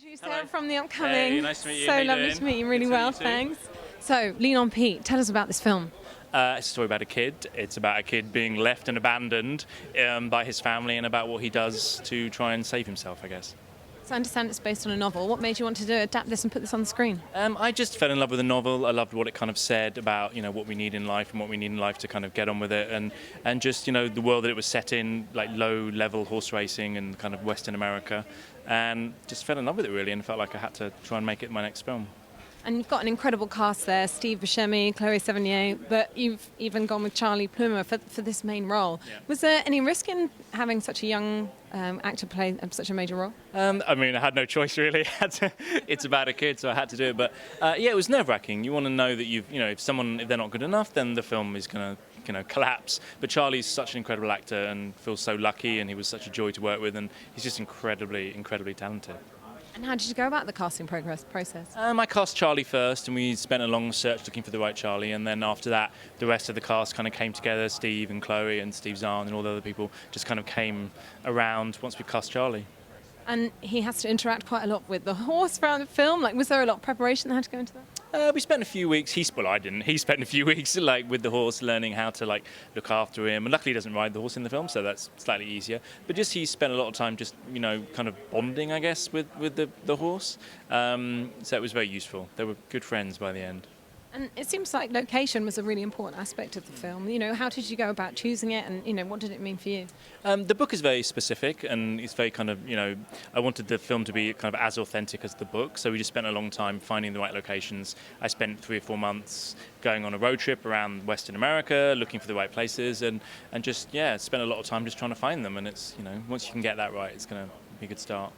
Andrew, Hello. Sarah from the upcoming. Hey, nice to meet you. So How you lovely doing? to meet you. Really Good to well, meet you too. thanks. So, Lean on Pete. Tell us about this film. It's a story about a kid. It's about a kid being left and abandoned by his family and about what he does to try and save himself, I guess. So I understand it's based on a novel. What made you want to adapt this and put this on the screen? I just fell in love with the novel. I loved what it kind of said about, what we need in life and what we need in life to kind of get on with it, and just, the world that it was set in, like low-level horse racing and kind of Western America, and just fell in love with it really, and felt like I had to try and make it my next film. And you've got an incredible cast there, Steve Buscemi, Chloe Sevigny, but you've even gone with Charlie Plummer for this main role. Yeah. Was there any risk in having such a young actor play such a major role? I had no choice really. It's about a kid, so I had to do it. But it was nerve-wracking. You want to know that if they're not good enough, then the film is going to collapse. But Charlie's such an incredible actor and feels so lucky, and he was such a joy to work with, and he's just incredibly, incredibly talented. And how did you go about the casting process? I cast Charlie first, and we spent a long search looking for the right Charlie, and then after that, the rest of the cast kind of came together. Steve and Chloe and Steve Zahn and all the other people just kind of came around once we cast Charlie. And he has to interact quite a lot with the horse throughout the film. Was there a lot of preparation that had to go into that? We spent a few weeks. I didn't. He spent a few weeks with the horse, learning how to look after him. And luckily, he doesn't ride the horse in the film, so that's slightly easier. But he spent a lot of time just kind of bonding, I guess, with the horse. So it was very useful. They were good friends by the end. And it seems like location was a really important aspect of the film. How did you go about choosing it, and what did it mean for you? The book is very specific, and it's very kind of, I wanted the film to be kind of as authentic as the book, so we just spent a long time finding the right locations. I spent 3 or 4 months going on a road trip around Western America, looking for the right places, and just, spent a lot of time just trying to find them, and it's, once you can get that right, it's going to be a good start.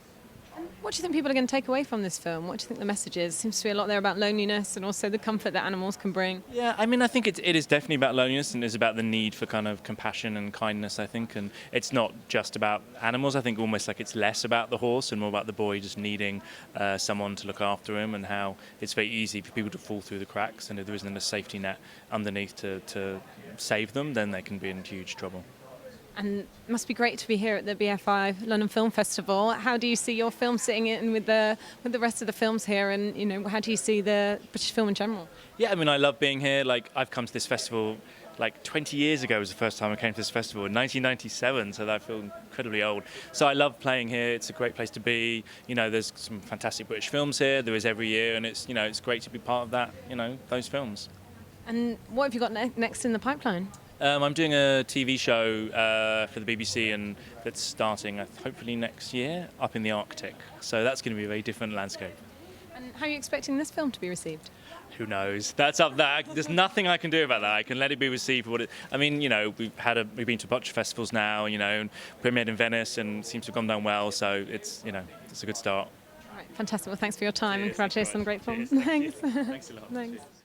What do you think people are going to take away from this film? What do you think the message is? Seems to be a lot there about loneliness and also the comfort that animals can bring. Yeah, I think it is definitely about loneliness, and it's about the need for kind of compassion and kindness, I think. And it's not just about animals. I think almost like it's less about the horse and more about the boy just needing someone to look after him, and how it's very easy for people to fall through the cracks. And if there isn't a safety net underneath to save them, then they can be in huge trouble. And it must be great to be here at the BFI London Film Festival. How do you see your film sitting in with the rest of the films here, and how do you see the British film in general? Yeah, I love being here. I've come to this festival 20 years ago was the first time I came to this festival, in 1997, so that I feel incredibly old. So I love playing here. It's a great place to be. There's some fantastic British films here. There is every year, and it's it's great to be part of that. Those films. And what have you got next in the pipeline? I'm doing a TV show for the BBC, and that's starting hopefully next year up in the Arctic. So that's going to be a very different landscape. And how are you expecting this film to be received? Who knows? That's up there. There's nothing I can do about that. I can let it be received for what it. We've been to a bunch of festivals now, and premiered in Venice, and it seems to have gone down well. So it's a good start. All right, fantastic. Well, thanks for your time, and Cheers, congratulations on a great film. Cheers, Thanks. Thanks a lot. Thanks. Cheers.